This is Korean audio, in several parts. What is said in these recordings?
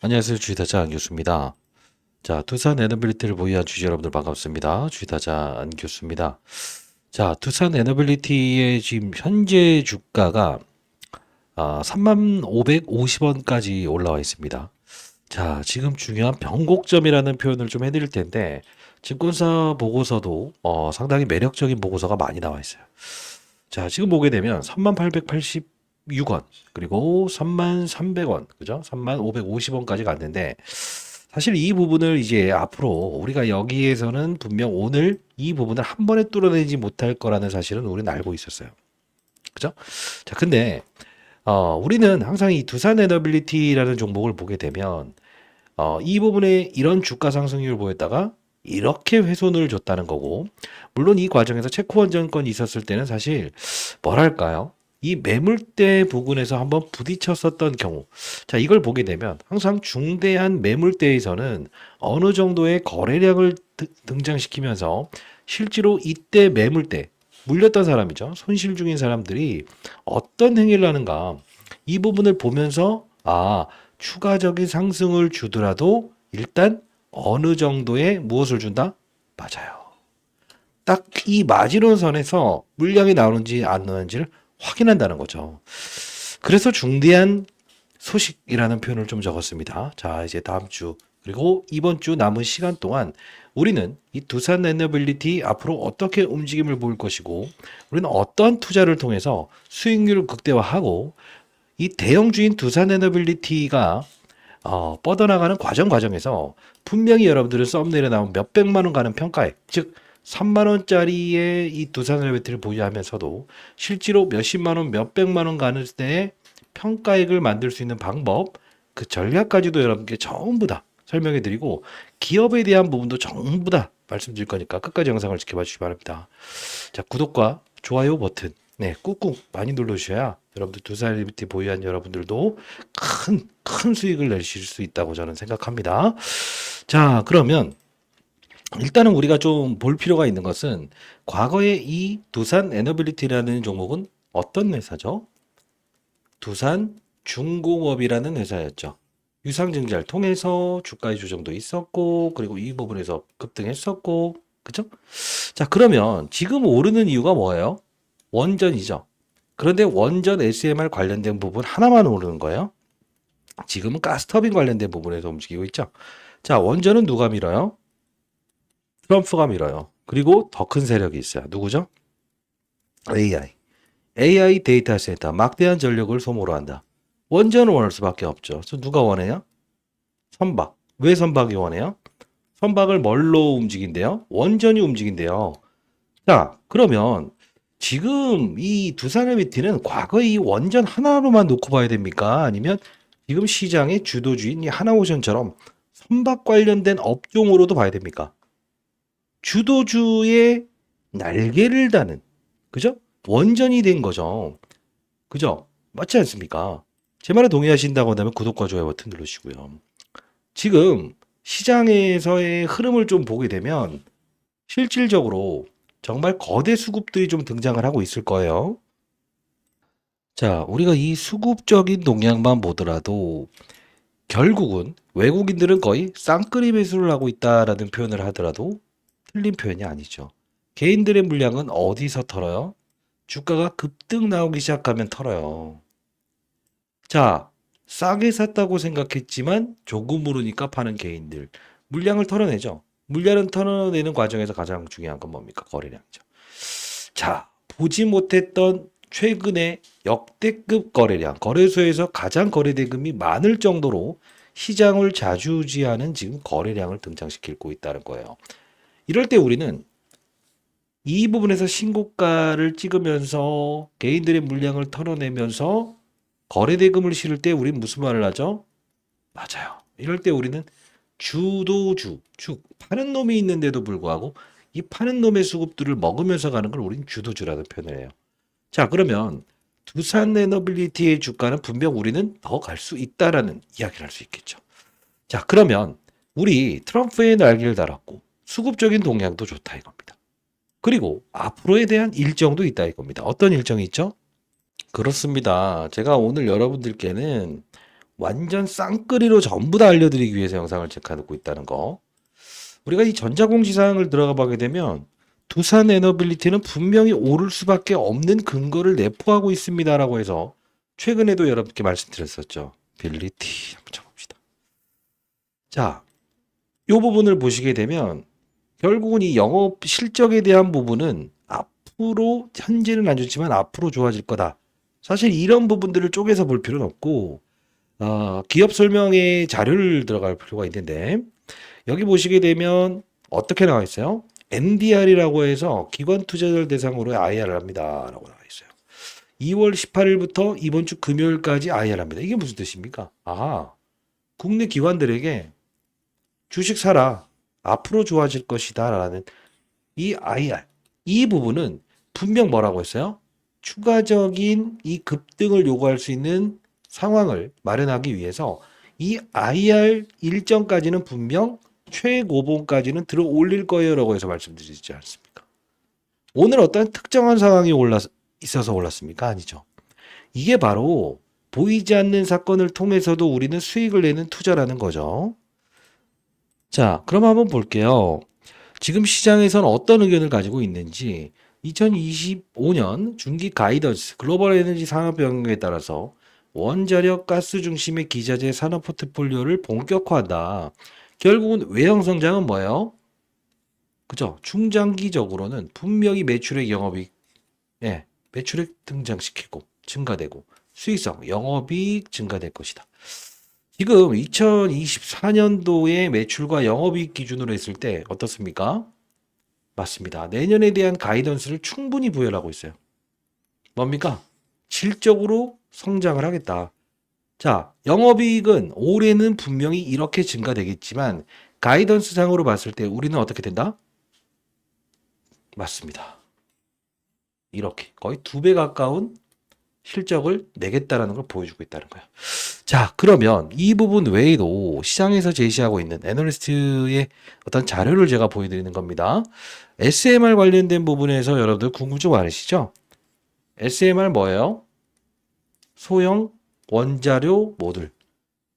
안녕하세요. 주식타자 안교수입니다. 자, 투산 에너빌리티를 보유한 주주 여러분들 반갑습니다. 주식타자 안교수입니다. 자, 투산 에너빌리티의 지금 현재 주가가 3550원까지 올라와 있습니다. 자, 지금 중요한 변곡점이라는 표현을 좀 해드릴 텐데, 증권사 보고서도 상당히 매력적인 보고서가 많이 나와 있어요. 자, 지금 보게 되면 3886원, 그리고 3300원, 그죠? 3550원까지 갔는데, 사실 이 부분을 이제 앞으로 우리가 여기에서는 분명 오늘 이 부분을 한 번에 뚫어내지 못할 거라는 사실은 우리는 알고 있었어요. 그죠? 자, 근데, 우리는 항상 이 두산 에너빌리티라는 종목을 보게 되면, 이 부분에 이런 주가 상승률을 보였다가 이렇게 훼손을 줬다는 거고, 물론 이 과정에서 체코원 정권이 있었을 때는 사실 뭐랄까요? 이 매물대 부근에서 한번 부딪혔었던 경우, 자, 이걸 보게 되면 항상 중대한 매물대에서는 어느 정도의 거래량을 등장시키면서 실제로 이때 매물대, 물렸던 사람이죠. 손실 중인 사람들이 어떤 행위를 하는가, 이 부분을 보면서, 추가적인 상승을 주더라도 일단 어느 정도의 무엇을 준다? 맞아요. 딱 이 마지노선에서 물량이 나오는지 안 나오는지를 확인한다는 거죠. 그래서 중대한 소식이라는 표현을 좀 적었습니다. 자, 이제 다음 주 그리고 이번 주 남은 시간 동안 우리는 이 두산 에너빌리티 앞으로 어떻게 움직임을 보일 것이고, 우리는 어떠한 투자를 통해서 수익률을 극대화하고, 이 대형주인 두산 에너빌리티가 뻗어나가는 과정에서 분명히 여러분들은 썸네일에 나온 몇백만 원 가는 평가액, 즉 3만 원짜리의 이 두산 엘리베이터를 보유하면서도 실제로 몇십만 원, 몇백만 원 가는 때에 평가액을 만들 수 있는 방법, 그 전략까지도 여러분께 전부 다 설명해 드리고, 기업에 대한 부분도 전부 다 말씀드릴 거니까 끝까지 영상을 지켜봐 주시기 바랍니다. 자, 구독과 좋아요 버튼, 네, 꾹꾹 많이 눌러주셔야 여러분들 두산 엘리베이터 보유한 여러분들도 큰 수익을 내실 수 있다고 저는 생각합니다. 자, 그러면 일단은 우리가 좀 볼 필요가 있는 것은, 과거에 이 두산 에너빌리티라는 종목은 어떤 회사죠? 두산 중공업이라는 회사였죠. 유상증자를 통해서 주가의 조정도 있었고, 그리고 이 부분에서 급등했었고, 그죠? 자, 그러면 지금 오르는 이유가 뭐예요? 원전이죠. 그런데 원전 SMR 관련된 부분 하나만 오르는 거예요. 지금은 가스터빈 관련된 부분에서 움직이고 있죠. 자, 원전은 누가 밀어요? 트럼프가 밀어요. 그리고 더 큰 세력이 있어요. 누구죠? AI. AI 데이터 센터, 막대한 전력을 소모로 한다. 원전을 원할 수밖에 없죠. 그래서 누가 원해요? 선박. 왜 선박이 원해요? 선박을 뭘로 움직인대요? 원전이 움직인대요. 자, 그러면 지금 이 두산의 미티는 과거 이 원전 하나로만 놓고 봐야 됩니까? 아니면 지금 시장의 주도주인 이 하나오션처럼 선박 관련된 업종으로도 봐야 됩니까? 주도주의 날개를 다는, 그죠? 원전이 된 거죠. 그죠? 맞지 않습니까? 제 말에 동의하신다고 한다면 구독과 좋아요 버튼 누르시고요. 지금 시장에서의 흐름을 좀 보게 되면 실질적으로 정말 거대 수급들이 좀 등장을 하고 있을 거예요. 자, 우리가 이 수급적인 동향만 보더라도 결국은 외국인들은 거의 쌍끌이 매수를 하고 있다라는 표현을 하더라도 틀린 표현이 아니죠. 개인들의 물량은 어디서 털어요? 주가가 급등 나오기 시작하면 털어요. 자, 싸게 샀다고 생각했지만 조금 오르니까 파는 개인들. 물량을 털어내죠. 물량을 털어내는 과정에서 가장 중요한 건 뭡니까? 거래량이죠. 자, 보지 못했던 최근의 역대급 거래량, 거래소에서 가장 거래 대금이 많을 정도로 시장을 좌지우지하는 지금 거래량을 등장시키고 있다는 거예요. 이럴 때 우리는 이 부분에서 신고가를 찍으면서 개인들의 물량을 털어내면서 거래 대금을 실을 때 우리는 무슨 말을 하죠? 맞아요. 이럴 때 우리는 주도주, 파는 놈이 있는데도 불구하고 이 파는 놈의 수급들을 먹으면서 가는 걸 우리는 주도주라는 표현을 해요. 자, 그러면 두산 에너빌리티의 주가는 분명 우리는 더 갈 수 있다라는 이야기를 할 수 있겠죠. 자, 그러면 우리 트럼프의 날개를 달았고 수급적인 동향도 좋다 이겁니다. 그리고 앞으로에 대한 일정도 있다 이겁니다. 어떤 일정이 있죠? 그렇습니다. 제가 오늘 여러분들께는 완전 쌍끌이로 전부 다 알려드리기 위해서 영상을 제작하고 있다는 거. 우리가 이 전자공시사항을 들어가 보게 되면 두산 에너빌리티는 분명히 오를 수밖에 없는 근거를 내포하고 있습니다라고 해서 최근에도 여러분께 말씀드렸었죠. 빌리티 한번 쳐봅시다. 자, 이 부분을 보시게 되면 결국은 이 영업 실적에 대한 부분은 앞으로 현재는 안 좋지만 앞으로 좋아질 거다. 사실 이런 부분들을 쪼개서 볼 필요는 없고 기업 설명의 자료를 들어갈 필요가 있는데 여기 보시게 되면 어떻게 나와 있어요? NDR이라고 해서 기관 투자자들 대상으로 IR을 합니다라고 나와 있어요. 2월 18일부터 이번 주 금요일까지 IR 합니다. 이게 무슨 뜻입니까? 국내 기관들에게 주식 사라. 앞으로 좋아질 것이다 라는 이 IR. 이 부분은 분명 뭐라고 했어요? 추가적인 이 급등을 요구할 수 있는 상황을 마련하기 위해서 이 IR 일정까지는 분명 최고봉까지는 들어 올릴 거예요 라고 해서 말씀드리지 않습니까? 오늘 어떤 특정한 상황이 있어서 올랐습니까? 아니죠. 이게 바로 보이지 않는 사건을 통해서도 우리는 수익을 내는 투자라는 거죠. 자, 그럼 한번 볼게요. 지금 시장에서는 어떤 의견을 가지고 있는지 2025년 중기 가이던스 글로벌 에너지 산업 변경에 따라서 원자력 가스 중심의 기자재 산업 포트폴리오를 본격화한다. 결국은 외형 성장은 뭐예요? 그죠? 중장기적으로는 분명히 매출액 영업이익, 매출액 등장시키고 증가되고 수익성, 영업이익 증가될 것이다. 지금 2024년도의 매출과 영업이익 기준으로 했을 때 어떻습니까? 맞습니다. 내년에 대한 가이던스를 충분히 부여하고 있어요. 뭡니까? 질적으로 성장을 하겠다. 자, 영업이익은 올해는 분명히 이렇게 증가되겠지만 가이던스 상으로 봤을 때 우리는 어떻게 된다? 맞습니다. 이렇게 거의 2배 가까운 실적을 내겠다라는 걸 보여주고 있다는 거예요. 자, 그러면 이 부분 외에도 시장에서 제시하고 있는 애널리스트의 어떤 자료를 제가 보여드리는 겁니다. SMR 관련된 부분에서 여러분들 궁금증 많으시죠? SMR 뭐예요? 소형 원자료 모듈.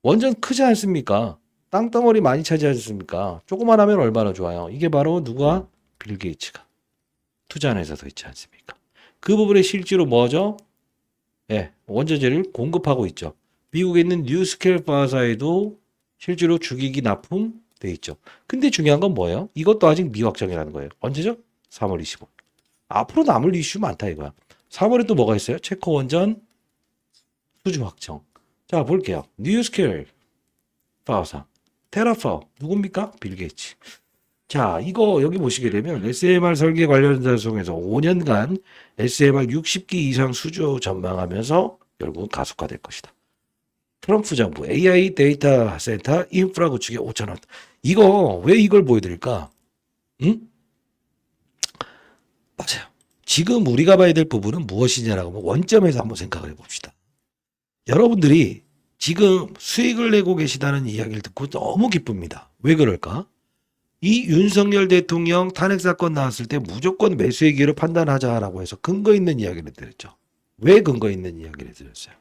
완전 크지 않습니까? 땅덩어리 많이 차지하지 않습니까? 조그만 하면 얼마나 좋아요. 이게 바로 누가? 빌 게이츠가 투자한 회사도 있지 않습니까? 그 부분에 실제로 뭐죠? 원자재를 공급하고 있죠. 미국에 있는 뉴스케일 파사에도 실제로 주기기 납품돼 있죠. 근데 중요한 건 뭐예요? 이것도 아직 미확정이라는 거예요. 언제죠? 3월 25일. 앞으로 남을 이슈 많다 이거야. 3월에 또 뭐가 있어요? 체코 원전 수주 확정. 자, 볼게요. 뉴스케일 파사, 테라파 누굽니까? 빌 게이츠. 자, 이거 여기 보시게 되면 SMR 설계 관련자 중에서 5년간 SMR 60기 이상 수주 전망하면서 결국은 가속화될 것이다. 트럼프 정부 AI 데이터 센터 인프라 구축에 5천원. 이거 왜 이걸 보여드릴까? 응? 맞아요. 지금 우리가 봐야 될 부분은 무엇이냐라고 하면 원점에서 한번 생각을 해봅시다. 여러분들이 지금 수익을 내고 계시다는 이야기를 듣고 너무 기쁩니다. 왜 그럴까? 이 윤석열 대통령 탄핵 사건 나왔을 때 무조건 매수의 기회로 판단하자라고 해서 근거 있는 이야기를 드렸죠. 왜 근거 있는 이야기를 드렸어요?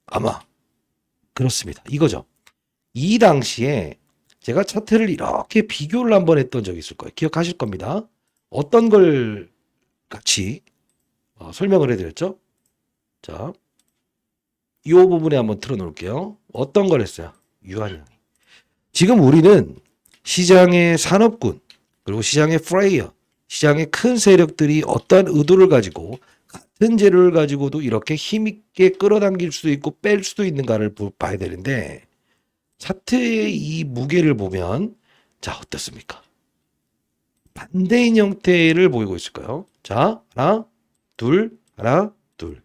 아마 그렇습니다. 이거죠. 이 당시에 제가 차트를 이렇게 비교를 한번 했던 적이 있을 거예요. 기억하실 겁니다. 어떤 걸 같이 설명을 해드렸죠? 자, 이 부분에 한번 틀어놓을게요. 어떤 걸 했어요? 유한형이. 지금 우리는 시장의 산업군, 그리고 시장의 플레이어, 시장의 큰 세력들이 어떠한 의도를 가지고 같은 재료를 가지고도 이렇게 힘있게 끌어당길 수도 있고 뺄 수도 있는가를 봐야 되는데 차트의 이 무게를 보면 자, 어떻습니까? 반대인 형태를 보이고 있을까요? 자, 하나, 둘, 하나, 둘.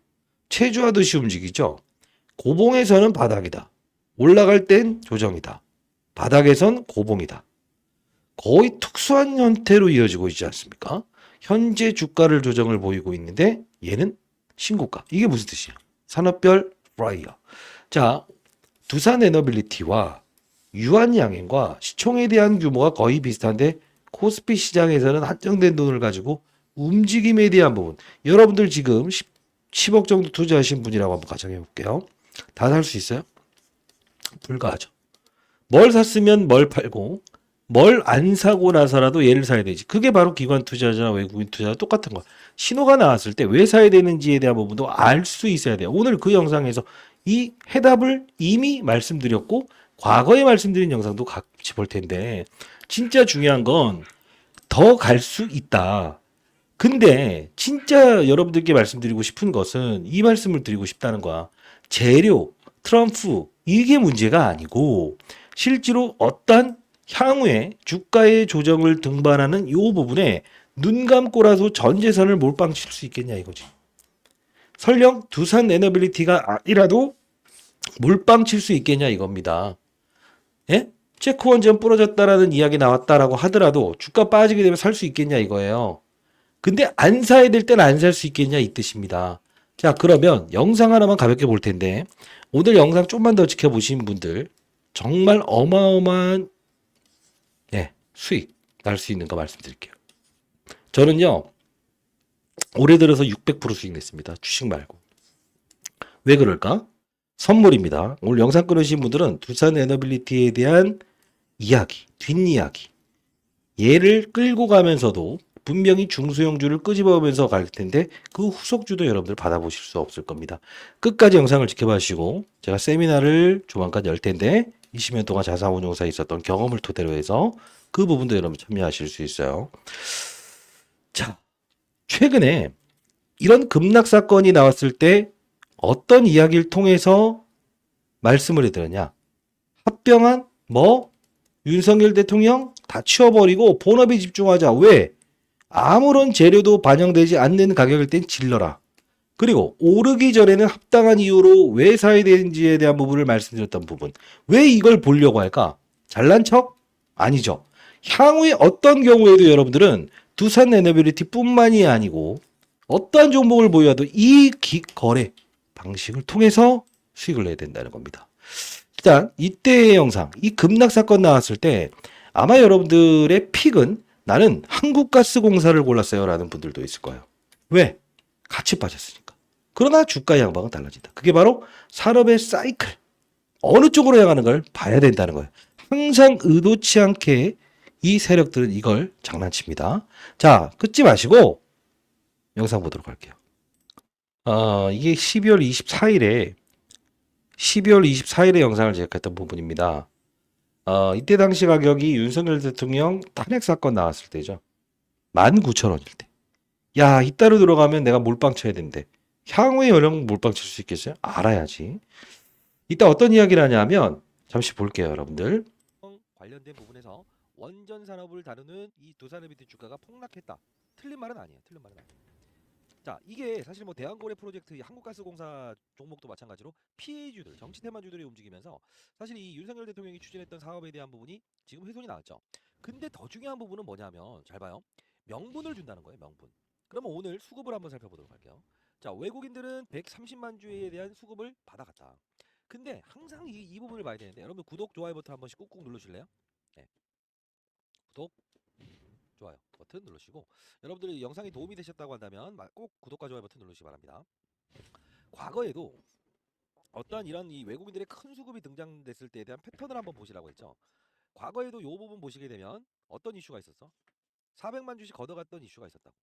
체주하듯이 움직이죠? 고봉에서는 바닥이다. 올라갈 땐 조정이다. 바닥에선 고봉이다. 거의 특수한 형태로 이어지고 있지 않습니까? 현재 주가를 조정을 보이고 있는데 얘는 신고가. 이게 무슨 뜻이야? 산업별 플라이어. 자, 두산 에너빌리티와 유한양행과 시총에 대한 규모가 거의 비슷한데 코스피 시장에서는 한정된 돈을 가지고 움직임에 대한 부분. 여러분들 지금 10억 정도 투자하신 분이라고 한번 가정해 볼게요. 다 살 수 있어요? 불가하죠. 뭘 샀으면 뭘 팔고 뭘 안 사고 나서라도 얘를 사야 되지. 그게 바로 기관 투자자나 외국인 투자와 똑같은 거야. 신호가 나왔을 때 왜 사야 되는지에 대한 부분도 알 수 있어야 돼요. 오늘 그 영상에서 이 해답을 이미 말씀드렸고 과거에 말씀드린 영상도 같이 볼 텐데 진짜 중요한 건 더 갈 수 있다. 근데 진짜 여러분들께 말씀드리고 싶은 것은 이 말씀을 드리고 싶다는 거야. 재료, 트럼프 이게 문제가 아니고 실제로 어떤 향후에 주가의 조정을 등반하는 이 부분에 눈 감고라도 전 재산을 몰빵 칠 수 있겠냐 이거지. 설령 두산 에너빌리티가 아니라도 몰빵 칠 수 있겠냐 이겁니다. 예? 체크원전 부러졌다라는 이야기 나왔다라고 하더라도 주가 빠지게 되면 살 수 있겠냐 이거예요. 근데 안 사야 될 때는 안 살 수 있겠냐 이 뜻입니다. 자, 그러면 영상 하나만 가볍게 볼 텐데 오늘 영상 좀만 더 지켜보신 분들 정말 어마어마한 수익 날 수 있는 거 말씀드릴게요. 저는요 올해 들어서 600% 수익 냈습니다. 주식 말고. 왜 그럴까? 선물입니다. 오늘 영상 끊으신 분들은 두산 에너빌리티에 대한 이야기, 뒷이야기 얘를 끌고 가면서도 분명히 중소형주를 끄집어오면서 갈 텐데 그 후속주도 여러분들 받아보실 수 없을 겁니다. 끝까지 영상을 지켜봐 주시고 제가 세미나를 조만간 열 텐데 20년 동안 자산운용사에 있었던 경험을 토대로 해서 그 부분도 여러분 참여하실 수 있어요. 자, 최근에 이런 급락 사건이 나왔을 때 어떤 이야기를 통해서 말씀을 해드렸냐? 합병한 윤석열 대통령 다 치워버리고 본업에 집중하자. 왜? 아무런 재료도 반영되지 않는 가격일 땐 질러라. 그리고 오르기 전에는 합당한 이유로 왜 사야 되는지에 대한 부분을 말씀드렸던 부분. 왜 이걸 보려고 할까? 잘난 척? 아니죠. 향후에 어떤 경우에도 여러분들은 두산 에너빌리티 뿐만이 아니고 어떠한 종목을 보유해도 이 거래 방식을 통해서 수익을 내야 된다는 겁니다. 일단 이때의 영상, 이 급락 사건 나왔을 때 아마 여러분들의 픽은 나는 한국가스공사를 골랐어요 라는 분들도 있을 거예요. 왜? 같이 빠졌으니까. 그러나 주가의 양방은 달라진다. 그게 바로 산업의 사이클. 어느 쪽으로 향하는 걸 봐야 된다는 거예요. 항상 의도치 않게 이 세력들은 이걸 장난칩니다. 자, 끊지 마시고 영상 보도록 할게요. 이게 12월 24일에 영상을 제작했던 부분입니다. 이때 당시 가격이 윤석열 대통령 탄핵 사건 나왔을 때죠. 19,000원일 때. 야, 이따로 들어가면 내가 몰빵 쳐야 되는데 향후에 여령 몰빵 칠 수 있겠어요? 알아야지. 이따 어떤 이야기를 하냐면 잠시 볼게요, 여러분들. 관련된 부분에서 원전 산업을 다루는 이 두산에너빌리티 주가가 폭락했다. 틀린 말은 아니에요. 틀린 말은 아니에요. 자, 이게 사실 대한고래 프로젝트 한국가스공사 종목도 마찬가지로 피해주들, 정치 테마주들이 움직이면서 사실 이 윤석열 대통령이 추진했던 사업에 대한 부분이 지금 훼손이 나왔죠. 근데 더 중요한 부분은 뭐냐면 잘 봐요. 명분을 준다는 거예요. 명분. 그러면 오늘 수급을 한번 살펴보도록 할게요. 자, 외국인들은 130만 주에 대한 수급을 받아갔다. 근데 항상 이 부분을 봐야 되는데 여러분 구독, 좋아요 버튼 한 번씩 꾹꾹 눌러주실래요? 네. 구독, 좋아요 버튼 누르시고 여러분들이 영상이 도움이 되셨다고 한다면 꼭 구독과 좋아요 버튼 누르시기 바랍니다. 과거에도 어떠한 이런 이 외국인들의 큰 수급이 등장됐을 때에 대한 패턴을 한번 보시라고 했죠. 과거에도 이 부분 보시게 되면 어떤 이슈가 있었어? 400만 주씩 걷어갔던 이슈가 있었다고.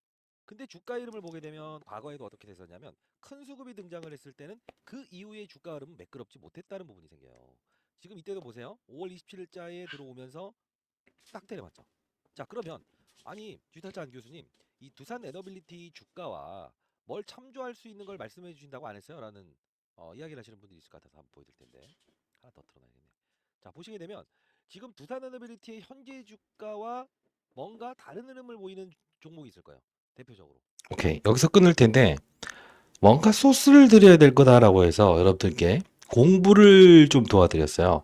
근데 주가 흐름을 보게 되면 과거에도 어떻게 됐었냐면 큰 수급이 등장을 했을 때는 그 이후에 주가 흐름은 매끄럽지 못했다는 부분이 생겨요. 지금 이때도 보세요. 5월 27일자에 들어오면서 딱 때려맞죠. 자, 그러면 아니 쥐타짜 안 교수님 이 두산 에너빌리티 주가와 뭘 참조할 수 있는 걸 말씀해 주신다고 안 했어요? 라는 이야기를 하시는 분들이 있을 것 같아서 한번 보여드릴 텐데 하나 더 틀어놔야겠네요. 자, 보시게 되면 지금 두산 에너빌리티의 현재 주가와 뭔가 다른 흐름을 보이는 종목이 있을 거예요. 대표적으로. 오케이. 여기서 끊을 텐데 뭔가 소스를 드려야 될 거다라고 해서 여러분들께 공부를 좀 도와드렸어요.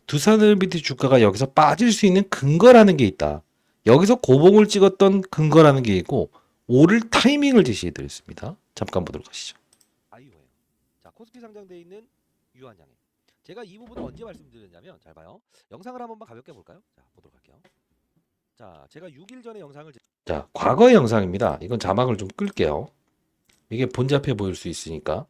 두산에너빌리티 주가가 여기서 빠질 수 있는 근거라는 게 있다. 여기서 고봉을 찍었던 근거라는 게 있고 오를 타이밍을 제시해 드렸습니다. 잠깐 보도록 하시죠. 아이오예요. 자, 코스피 상장돼 있는 유한양행. 제가 이 부분을 언제 말씀드렸냐면 잘 봐요. 영상을 한번 가볍게 볼까요? 자, 보도록 할게요. 자, 제가 6일 전에 영상을 자, 과거의 영상입니다. 이건 자막을 좀 끌게요. 이게 번잡해 보일 수 있으니까.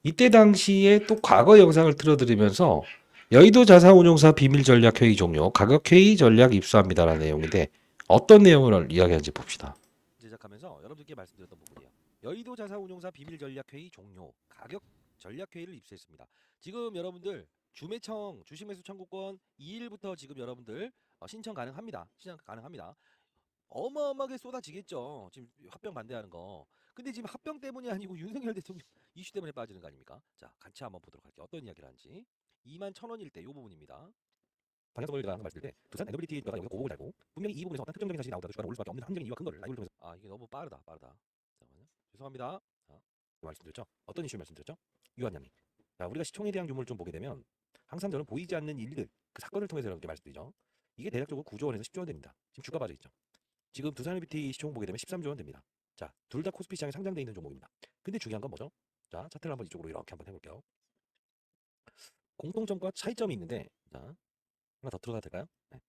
이때 당시에 또 과거 영상을 틀어드리면서 여의도 자산운용사 비밀 전략 회의 종료, 가격 회의 전략 입수합니다라는 내용인데 어떤 내용을 이야기하는지 봅시다. 제작하면서 여러분들께 말씀드렸던 부분이에요. 여의도 자산운용사 비밀 전략 회의 종료, 가격 전략 회의를 입수했습니다. 지금 여러분들 주매청 주식매수 청구권 2일부터 지금 여러분들 신청 가능합니다. 신청 가능합니다. 어마어마하게 쏟아지겠죠. 지금 합병 반대하는 거. 근데 지금 합병 때문이 아니고 윤석열 대통령 이슈 때문에 빠지는 거 아닙니까? 자, 같이 한번 보도록 할게요. 어떤 이야기를 하는지. 21,000원일 때 이 부분입니다. 방향성을 제가 말씀드릴 때 두산 에너빌리티가 여기서 고복을 달고 분명히 이 부분에서 어떤 특정적인 사실이 나오더라도 주가가 오를 수밖에 없는 합리적인 이유와 근거를 라이브를 통해서 이게 너무 빠르다. 잠깐만요. 죄송합니다. 자, 말씀드렸죠. 어떤 이슈를 말씀드렸죠? 유한양이. 자, 우리가 시총에 대한 규모를 좀 보게 되면 항상 저는 보이지 않는 일들, 그 사건을 통해서 여러분께 말씀드리죠. 이게 대략적으로 9조 원에서 10조 원 됩니다. 지금 주가 빠져 있죠. 지금 두산 에너빌리티 시총 보게 되면 13조 원 됩니다. 자, 둘 다 코스피 시장에 상장돼 있는 종목입니다. 근데 중요한 건 뭐죠? 자, 차트를 한번 이쪽으로 이렇게 한번 해볼게요. 공통점과 차이점이 있는데, 자, 하나 더 들어가도 될까요? 네.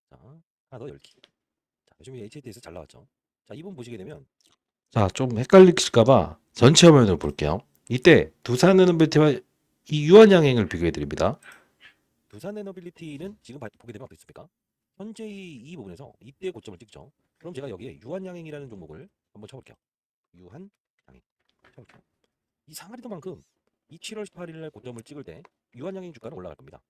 자, 하나 더 열기. 자, 요즘 HAT에서 잘 나왔죠. 자, 이 부분 보시게 되면 자, 좀 헷갈리실까봐 전체 화면을 볼게요. 이때 두산 에너빌리티와 이 유한양행을 비교해 드립니다. 두산 에너빌리티는 지금 보게 되면 어떻습니까? 현재 이 부분에서 이때 고점을 찍죠. 그럼 제가 여기에 유한양행이라는 종목을 한번 쳐볼게요. 유한양행 쳐볼게요. 이 상하리도만큼 이 7월 18일 날 고점을 찍을 때 유한양행 주가는 올라갈 겁니다.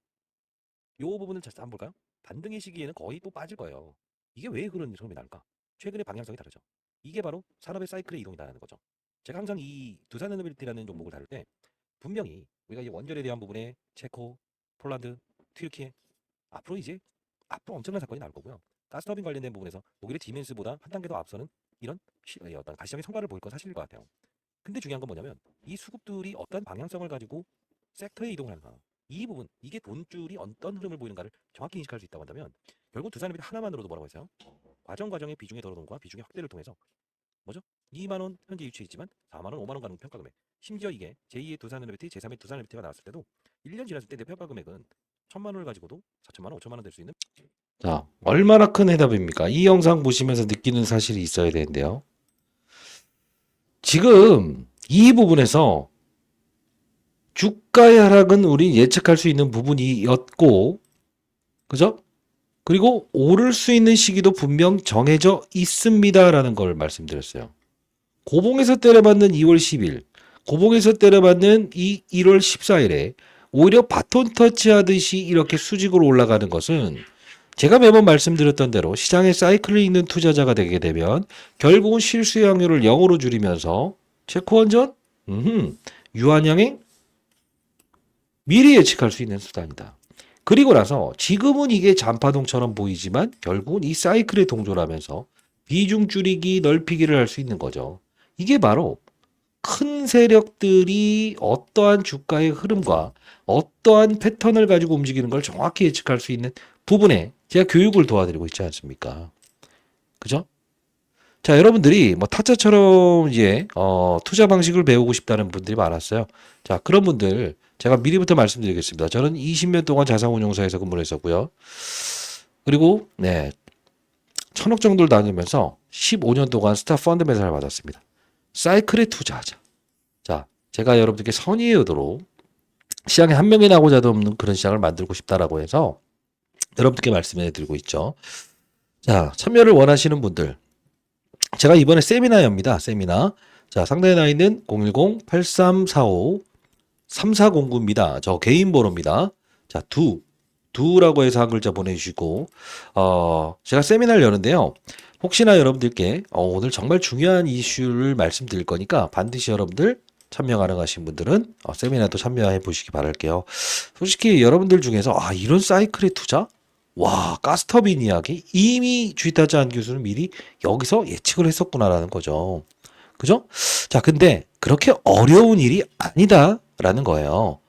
이 부분을 잘 한번 볼까요? 반등의 시기에는 거의 또 빠질 거예요. 이게 왜 그런 흐름이 나올까? 최근의 방향성이 다르죠. 이게 바로 산업의 사이클의 이동이라는 거죠. 제가 항상 이 두산 에너빌리티라는 종목을 다룰 때 분명히 우리가 이 원전에 대한 부분에 체코, 폴란드, 튀르키예 앞으로 엄청난 사건이 나올 거고요. 가스터빈 관련된 부분에서 독일의 지멘스보다 한 단계 더 앞서는 이런 어떤 가시적인 성과를 보일 건 사실일 것 같아요. 근데 중요한 건 뭐냐면 이 수급들이 어떤 방향성을 가지고 섹터에 이동을 하는가. 이 부분, 이게 돈줄이 어떤 흐름을 보이는가를 정확히 인식할 수 있다고 한다면 결국 두산에너빌리티 하나만으로도 뭐라고 했어요? 과정의 비중의 덜어동과 비중의 확대를 통해서 뭐죠? 2만 원 현재 유치해 있지만 4만 원, 5만 원 가는 평가 금액. 심지어 이게 제2의 두산 에너빌리티, 제3의 두산 에너빌리티가 나왔을 때도 1년 지났을 때 내 평가 금액은 1,000만 원을 가지고도 4천만 원, 5천만 원 될 수 있는. 자, 얼마나 큰 해답입니까? 이 영상 보시면서 느끼는 사실이 있어야 되는데요. 지금 이 부분에서 주가의 하락은 우리 예측할 수 있는 부분이었고, 그죠? 그리고 오를 수 있는 시기도 분명 정해져 있습니다라는 걸 말씀드렸어요. 고봉에서 때려맞는 2월 10일, 고봉에서 때려맞는 이 1월 14일에 오히려 바톤 터치하듯이 이렇게 수직으로 올라가는 것은 제가 매번 말씀드렸던 대로 시장의 사이클이 있는 투자자가 되게 되면 결국은 실수의 확률을 0으로 줄이면서 체코원전, 유한양행 미리 예측할 수 있는 수단이다. 그리고 나서 지금은 이게 잔파동처럼 보이지만 결국은 이 사이클의 동조라면서 비중 줄이기, 넓히기를 할 수 있는 거죠. 이게 바로 큰 세력들이 어떠한 주가의 흐름과 어떠한 패턴을 가지고 움직이는 걸 정확히 예측할 수 있는 부분에 제가 교육을 도와드리고 있지 않습니까? 그죠? 자, 여러분들이 뭐 타짜처럼 이제 투자 방식을 배우고 싶다는 분들이 많았어요. 자, 그런 분들 제가 미리부터 말씀드리겠습니다. 저는 20년 동안 자산운용사에서 근무를 했었고요. 그리고 네, 1,000억 정도를 다니면서 15년 동안 스타 펀드 매사를 받았습니다. 사이클에 투자하자. 자, 제가 여러분들께 선의의 의도로 시장에 한 명이 나고자도 없는 그런 시장을 만들고 싶다라고 해서 여러분들께 말씀해 드리고 있죠. 자, 참여를 원하시는 분들 제가 이번에 세미나 엽니다. 세미나. 자, 상단에 나 있는 010-8345-3409입니다. 저 개인 번호입니다. 자, 두라고 해서 한 글자 보내주시고, 제가 세미나를 여는데요. 혹시나 여러분들께 오늘 정말 중요한 이슈를 말씀드릴 거니까 반드시 여러분들 참여 가능하신 분들은 세미나도 참여해 보시기 바랄게요. 솔직히 여러분들 중에서 이런 사이클의 투자? 와, 가스터빈 이야기? 이미 주이타잔 교수는 미리 여기서 예측을 했었구나라는 거죠. 그죠? 자, 근데 그렇게 어려운 일이 아니다라는 거예요.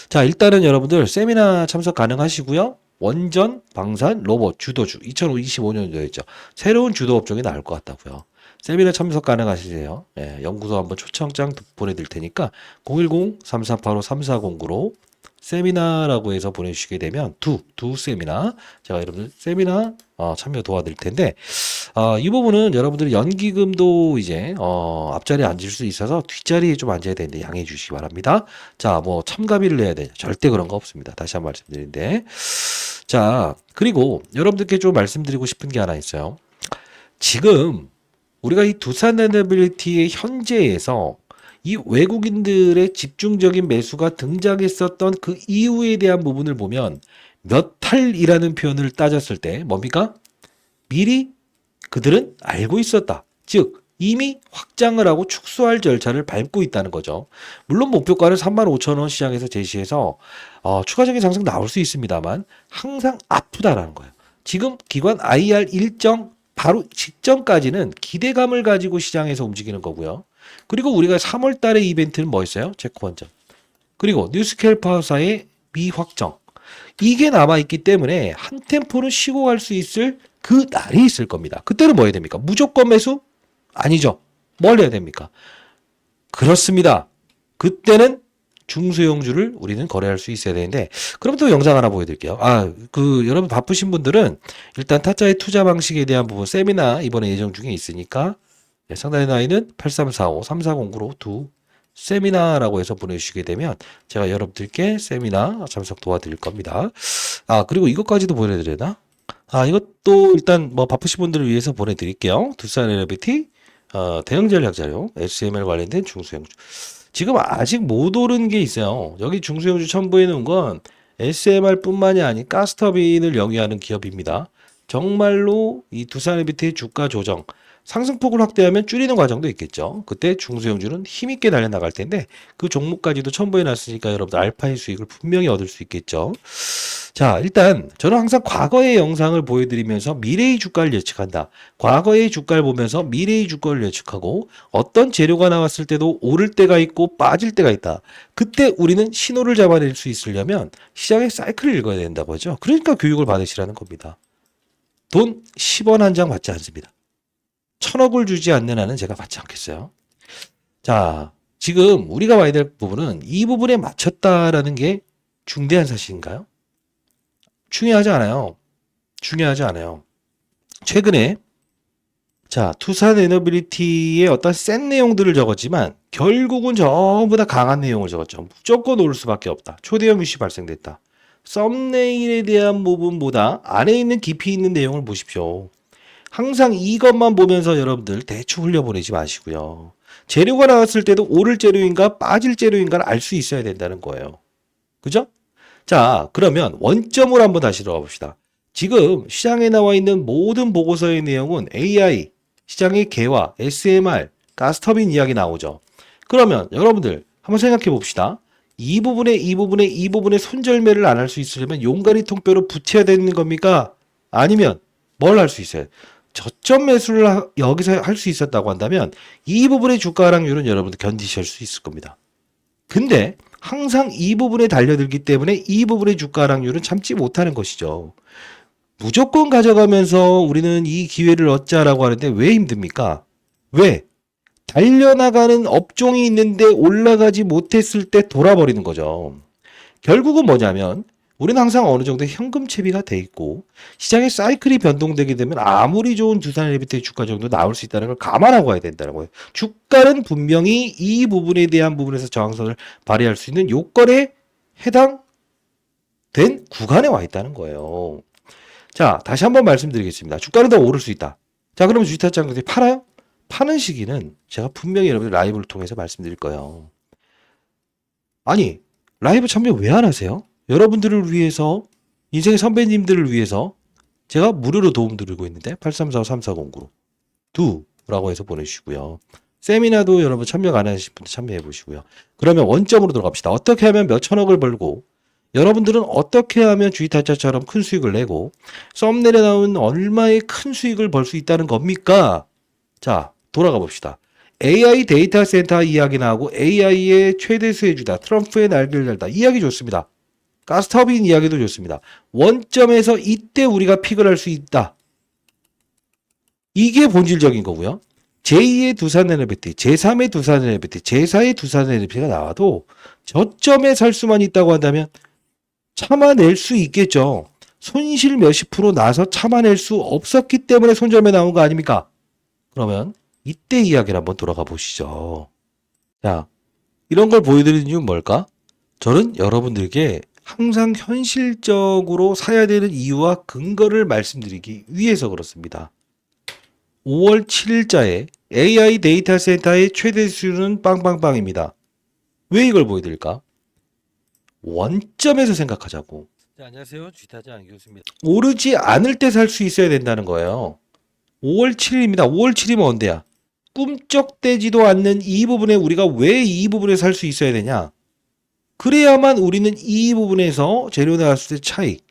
자, 일단은 여러분들 세미나 참석 가능하시고요. 원전, 방산, 로봇, 주도주 2025년도였죠. 새로운 주도 업종이 나올 것 같다고요. 세미나 참석 가능하시세요. 네, 연구소 한번 초청장 보내드릴 테니까 010-3485-3409로 세미나라고 해서 보내주시게 되면 두 세미나 제가 여러분들 세미나 참여 도와드릴 텐데 이 부분은 여러분들이 연기금도 이제 앞자리에 앉을 수 있어서 뒷자리에 좀 앉아야 되는데 양해해 주시기 바랍니다. 자, 뭐 참가비를 내야 되냐? 절대 그런 거 없습니다. 다시 한번 말씀드리는데. 자, 그리고 여러분들께 좀 말씀드리고 싶은 게 하나 있어요. 지금 우리가 이 두산 에너빌리티의 현재에서 이 외국인들의 집중적인 매수가 등장했었던 그 이유에 대한 부분을 보면 몇 탈이라는 표현을 따졌을 때 뭡니까? 미리 그들은 알고 있었다. 즉 이미 확장을 하고 축소할 절차를 밟고 있다는 거죠. 물론 목표가를 35,000원 시장에서 제시해서 추가적인 상승 나올 수 있습니다만 항상 아프다라는 거예요. 지금 기관 IR 일정 바로 직전까지는 기대감을 가지고 시장에서 움직이는 거고요. 그리고 우리가 3월 달의 이벤트는 뭐였어요? 체크 원점. 그리고 뉴스케일 파워사의 미확정. 이게 남아있기 때문에 한 템포는 쉬고 갈 수 있을 그 날이 있을 겁니다. 그때는 뭐 해야 됩니까? 무조건 매수? 아니죠. 뭘 해야 됩니까? 그렇습니다. 그때는 중소형주를 우리는 거래할 수 있어야 되는데, 그럼 또 영상 하나 보여드릴게요. 여러분 바쁘신 분들은 일단 타짜의 투자 방식에 대한 부분 세미나 이번에 예정 중에 있으니까 상단의 나이는 8345-3409로 두 세미나라고 해서 보내주시게 되면 제가 여러분들께 세미나 참석 도와드릴 겁니다. 그리고 이것까지도 보내드려야 되나? 이것도 일단 뭐 바쁘신 분들을 위해서 보내드릴게요. 두산 에너비티 대형 전략 자료 SML 관련된 중소형주. 지금 아직 못 오른 게 있어요. 여기 중소형주 첨부해 놓은 건 SMR 뿐만이 아닌 가스터빈을 영위하는 기업입니다. 정말로 이 두산 에너비티의 주가 조정 상승폭을 확대하면 줄이는 과정도 있겠죠. 그때 중소형주는 힘있게 달려나갈 텐데 그 종목까지도 첨부해 놨으니까 여러분들 알파의 수익을 분명히 얻을 수 있겠죠. 자, 일단 저는 항상 과거의 영상을 보여드리면서 미래의 주가를 예측한다. 과거의 주가를 보면서 미래의 주가를 예측하고 어떤 재료가 나왔을 때도 오를 때가 있고 빠질 때가 있다. 그때 우리는 신호를 잡아낼 수 있으려면 시장의 사이클을 읽어야 된다고 하죠. 그러니까 교육을 받으시라는 겁니다. 돈 10원 한 장 받지 않습니다. 1,000억을 주지 않는 한은 제가 받지 않겠어요. 자, 지금 우리가 봐야 될 부분은 이 부분에 맞췄다라는 게 중대한 사실인가요? 중요하지 않아요. 중요하지 않아요. 최근에 투산 에너빌리티의 어떤 센 내용들을 적었지만 결국은 전부 다 강한 내용을 적었죠. 무조건 오를 수밖에 없다. 초대형 이슈 발생됐다. 썸네일에 대한 부분보다 안에 있는 깊이 있는 내용을 보십시오. 항상 이것만 보면서 여러분들 대충 흘려보내지 마시고요. 재료가 나왔을 때도 오를 재료인가 빠질 재료인가를 알 수 있어야 된다는 거예요. 그죠? 자, 그러면 원점으로 한번 다시 들어가 봅시다. 지금 시장에 나와 있는 모든 보고서의 내용은 AI, 시장의 개화, SMR, 가스터빈 이야기 나오죠. 그러면 여러분들 한번 생각해 봅시다. 이 부분에 손절매를 안 할 수 있으려면 용가리 통뼈로 붙여야 되는 겁니까? 아니면 뭘 할 수 있어요? 저점 매수를 여기서 할 수 있었다고 한다면 이 부분의 주가 하락률은 여러분들 견디실 수 있을 겁니다. 근데 항상 이 부분에 달려들기 때문에 이 부분의 주가 하락률은 참지 못하는 것이죠. 무조건 가져가면서 우리는 이 기회를 얻자라고 하는데 왜 힘듭니까? 왜? 달려나가는 업종이 있는데 올라가지 못했을 때 돌아버리는 거죠. 결국은 뭐냐면 우리는 항상 어느 정도 현금 채비가 돼 있고 시장의 사이클이 변동되게 되면 아무리 좋은 두산 에너비티의 주가 정도 나올 수 있다는 걸 감안하고 가야 된다는 거예요. 주가는 분명히 이 부분에 대한 부분에서 저항선을 발휘할 수 있는 요건에 해당된 구간에 와 있다는 거예요. 자, 다시 한번 말씀드리겠습니다. 주가는 더 오를 수 있다. 자, 그러면 주식타짜장들이 팔아요? 파는 시기는 제가 분명히 여러분들 라이브를 통해서 말씀드릴 거예요. 아니, 라이브 참여 왜 안 하세요? 여러분들을 위해서, 인생의 선배님들을 위해서 제가 무료로 도움 드리고 있는데 8345-3409로 두라고 해서 보내주시고요. 세미나도 여러분 참여 안 하신 분들 참여해 보시고요. 그러면 원점으로 들어갑시다. 어떻게 하면 몇 천억을 벌고 여러분들은 어떻게 하면 주식타짜처럼 큰 수익을 내고 썸네일에 나온 얼마의 큰 수익을 벌 수 있다는 겁니까? 자, 돌아가 봅시다. AI 데이터 센터 이야기 나오고 AI의 최대 수혜주다. 트럼프의 날개를 달다. 이야기 좋습니다. 가스터빈 이야기도 좋습니다. 원점에서 이때 우리가 픽을 할 수 있다. 이게 본질적인 거고요. 제2의 두산 에너비티, 제3의 두산 에너비티, 제4의 두산 에너비티가 나와도 저점에 살 수만 있다고 한다면 참아낼 수 있겠죠. 손실 몇십 프로 나서 참아낼 수 없었기 때문에 손절매 나온 거 아닙니까? 그러면 이때 이야기를 한번 돌아가 보시죠. 자, 이런 걸 보여드리는 이유는 뭘까? 저는 여러분들께 항상 현실적으로 사야 되는 이유와 근거를 말씀드리기 위해서 그렇습니다. 5월 7일자에 AI 데이터 센터의 최대 수요는 빵빵빵입니다. 왜 이걸 보여드릴까? 원점에서 생각하자고. 자, 안녕하세요. 쥐타자 안교수입니다. 오르지 않을 때 살 수 있어야 된다는 거예요. 5월 7일입니다. 5월 7일이면 언제야? 꿈쩍대지도 않는 이 부분에 우리가 왜 이 부분에 살 수 있어야 되냐? 그래야만 우리는 이 부분에서 재료 나왔을 때 차익,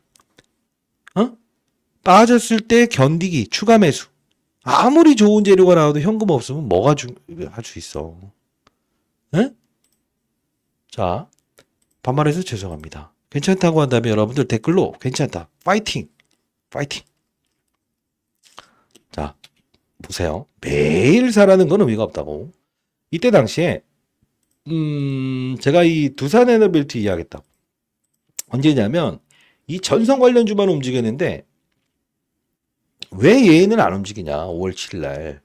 빠졌을 때 견디기, 추가 매수. 아무리 좋은 재료가 나와도 현금 없으면 뭐가 할 수 있어? 에? 자, 반말해서 죄송합니다. 괜찮다고 한다면 여러분들 댓글로 괜찮다. 파이팅! 파이팅! 자, 보세요. 매일 사라는 건 의미가 없다고. 이때 당시에 제가 이 두산 에너빌티 이야기했다. 언제냐면 이 전선 관련주만 움직였는데 왜 얘는 안 움직이냐? 5월 7일 날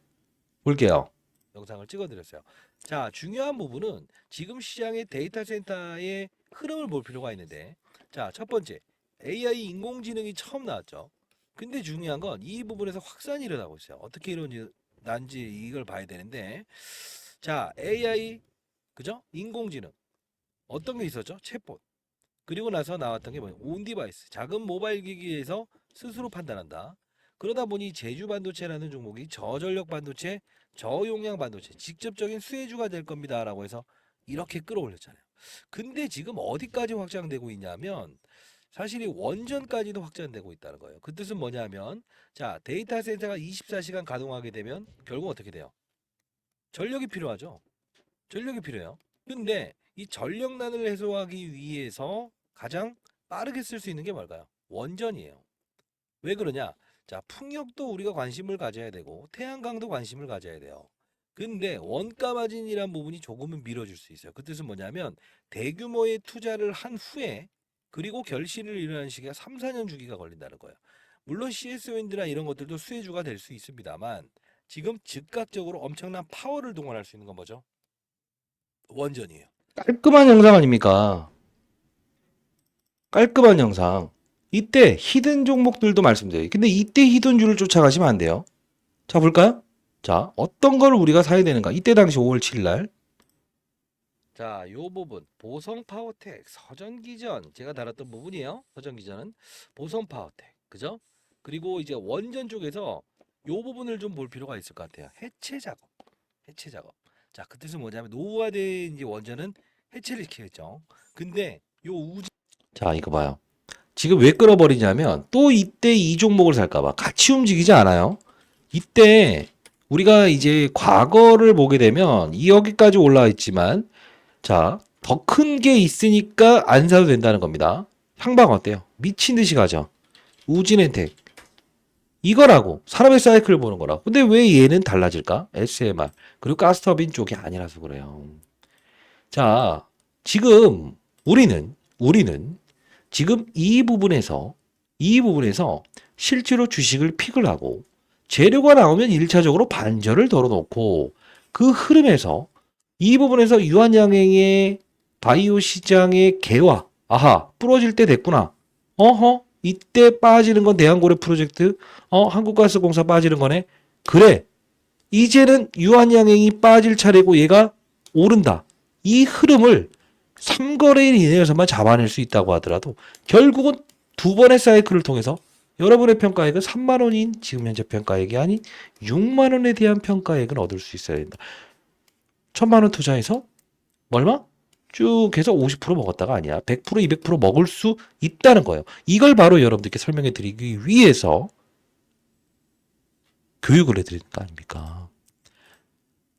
볼게요. 영상을 찍어드렸어요. 자, 중요한 부분은 지금 시장의 데이터 센터의 흐름을 볼 필요가 있는데, 자, 첫 번째 AI 인공지능이 처음 나왔죠. 근데 중요한 건 이 부분에서 확산이 일어나고 있어요. 어떻게 일어난지 이걸 봐야 되는데, 자, AI 그죠? 인공지능 어떤 게 있었죠? 챗봇. 그리고 나서 나왔던 게 뭐예요? 온 디바이스. 작은 모바일 기기에서 스스로 판단한다. 그러다 보니 제주 반도체라는 종목이 저전력 반도체, 저용량 반도체, 직접적인 수혜주가 될 겁니다라고 해서 이렇게 끌어올렸잖아요. 근데 지금 어디까지 확장되고 있냐면 사실 이 원전까지도 확장되고 있다는 거예요. 그 뜻은 뭐냐면 자, 데이터 센터가 24시간 가동하게 되면 결국 어떻게 돼요? 전력이 필요하죠. 전력이 필요해요. 근데 이 전력난을 해소하기 위해서 가장 빠르게 쓸 수 있는 게 뭘까요? 원전이에요. 왜 그러냐? 자, 풍력도 우리가 관심을 가져야 되고 태양광도 관심을 가져야 돼요. 근데 원가 마진이란 부분이 조금은 미뤄질 수 있어요. 그 뜻은 뭐냐면 대규모의 투자를 한 후에 그리고 결실을 이루는 시기가 3, 4년 주기가 걸린다는 거예요. 물론 CS윈드나 이런 것들도 수혜주가 될 수 있습니다만 지금 즉각적으로 엄청난 파워를 동원할 수 있는 건 뭐죠? 원전이에요. 깔끔한 영상 아닙니까? 깔끔한 영상. 이때 히든 종목들도 말씀드려요. 근데 이때 히든주를 쫓아가시면 안 돼요. 자, 볼까요? 자, 어떤 걸 우리가 사야 되는가? 이때 당시 5월 7일 날. 자, 요 부분 보성 파워텍 서전기전 제가 다뤘던 부분이에요. 서전기전은 보성 파워텍. 그죠? 그리고 이제 원전 쪽에서 요 부분을 좀 볼 필요가 있을 것 같아요. 해체 작업. 해체 작업. 자, 그 뜻은 뭐냐면 노후화된 이제 원전은 해체를 시키겠죠. 근데 요 우지 자, 이거 봐요. 지금 왜 끌어버리냐면 또 이때 이 종목을 살까봐 같이 움직이지 않아요. 이때 우리가 이제 과거를 보게 되면 이 여기까지 올라와 있지만 자, 더 큰 게 있으니까 안 사도 된다는 겁니다. 향방 어때요? 미친 듯이 가죠. 우진엔텍 이거라고 사람의 사이클을 보는 거라고. 근데 왜 얘는 달라질까? SMR 그리고 가스터빈 쪽이 아니라서 그래요. 자, 지금 우리는 지금 이 부분에서 실제로 주식을 픽을 하고 재료가 나오면 1차적으로 반절을 덜어놓고 그 흐름에서 이 부분에서 유한양행의 바이오 시장의 개화 아하 부러질 때 됐구나. 어허 이때 빠지는 건 대한고래 프로젝트 한국가스공사 빠지는 거네. 그래 이제는 유한양행이 빠질 차례고 얘가 오른다. 이 흐름을 3거래일 이내에서만 잡아낼 수 있다고 하더라도 결국은 두 번의 사이클을 통해서 여러분의 평가액은 3만 원인 지금 현재 평가액이 아닌 6만 원에 대한 평가액은 얻을 수 있어야 된다. 1,000만 원 투자해서 얼마? 쭉 해서 50% 먹었다가 아니야. 100%, 200% 먹을 수 있다는 거예요. 이걸 바로 여러분들께 설명해 드리기 위해서 교육을 해드리는 거 아닙니까?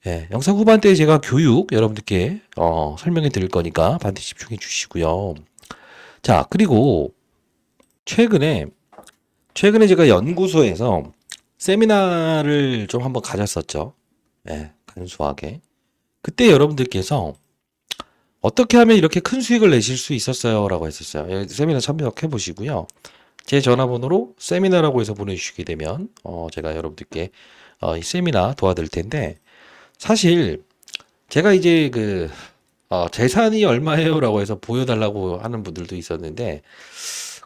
예, 영상 후반대에 제가 교육 여러분들께 설명해 드릴 거니까 반드시 집중해 주시고요. 자, 그리고 최근에 제가 연구소에서 세미나를 좀 한번 가졌었죠. 예, 간소하게. 그때 여러분들께서 어떻게 하면 이렇게 큰 수익을 내실 수 있었어요? 라고 했었어요. 세미나 참여해 보시고요. 제 전화번호로 세미나라고 해서 보내주시게 되면 제가 여러분들께 이 세미나 도와드릴 텐데 사실 제가 이제 재산이 얼마예요라고 해서 보여달라고 하는 분들도 있었는데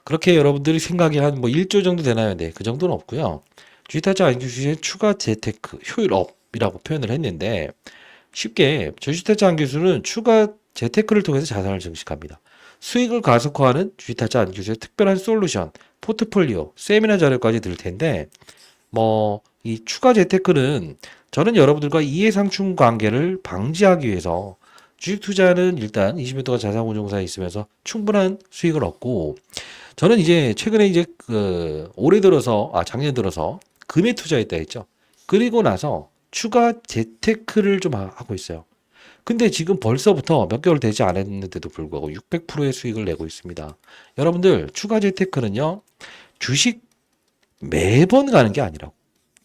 그렇게 여러분들이 생각이 한 뭐 1조 정도 되나요? 네, 그 정도는 없고요. 주식타짜 안기술의 추가 재테크 효율 업이라고 표현을 했는데 쉽게 주식타짜 안기술은 추가 재테크를 통해서 자산을 증식합니다. 수익을 가속화하는 주식타짜 안기술의 특별한 솔루션, 포트폴리오, 세미나 자료까지 들 텐데 뭐 이 추가 재테크는 저는 여러분들과 이해상충 관계를 방지하기 위해서 주식 투자는 일단 20년 동안 자산운용사에 있으면서 충분한 수익을 얻고 저는 이제 최근에 이제 올해 들어서 작년 들어서 금에 투자했다 했죠. 그리고 나서 추가 재테크를 좀 하고 있어요. 근데 지금 벌써부터 몇 개월 되지 않았는데도 불구하고 600%의 수익을 내고 있습니다. 여러분들 추가 재테크는요. 주식 매번 가는 게 아니라고.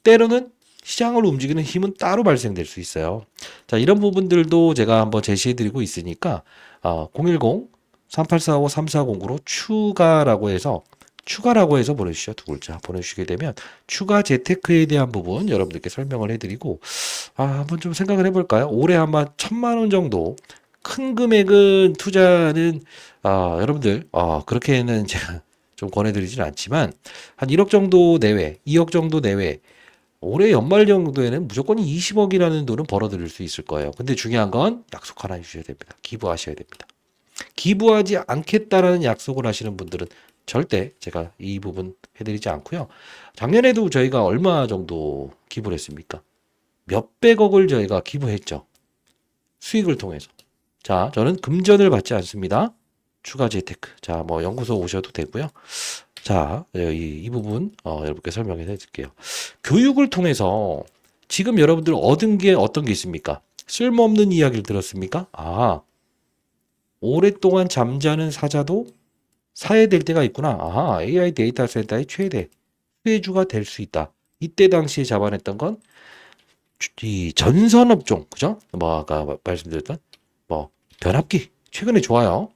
때로는 시장을 움직이는 힘은 따로 발생될 수 있어요. 자, 이런 부분들도 제가 한번 제시해 드리고 있으니까 010-3845-3409로 추가라고 해서 보내주시죠. 두 글자 보내주시게 되면 추가 재테크에 대한 부분 여러분들께 설명을 해드리고 한번 좀 생각을 해볼까요? 올해 아마 1,000만 원 정도 큰 금액은 투자는 여러분들 그렇게는 제가 좀 권해드리진 않지만 한 1억 정도 내외, 2억 정도 내외 올해 연말 정도에는 무조건 20억이라는 돈은 벌어들일 수 있을 거예요. 근데 중요한 건 약속 하나 해주셔야 됩니다. 기부하셔야 됩니다. 기부하지 않겠다라는 약속을 하시는 분들은 절대 제가 이 부분 해드리지 않고요. 작년에도 저희가 얼마 정도 기부를 했습니까? 몇백억을 저희가 기부했죠. 수익을 통해서. 자, 저는 금전을 받지 않습니다. 추가 재테크. 자, 뭐 연구소 오셔도 되고요. 자, 이 부분 여러분께 설명해 드릴게요. 교육을 통해서 지금 여러분들 얻은 게 어떤 게 있습니까? 쓸모없는 이야기를 들었습니까? 오랫동안 잠자는 사자도 사야 될 때가 있구나. AI 데이터 센터의 최대 수혜주가 될 수 있다. 이때 당시에 잡아냈던 건 이 전선업종, 그죠? 뭐 아까 말씀드렸던 뭐 변압기 최근에 좋아요.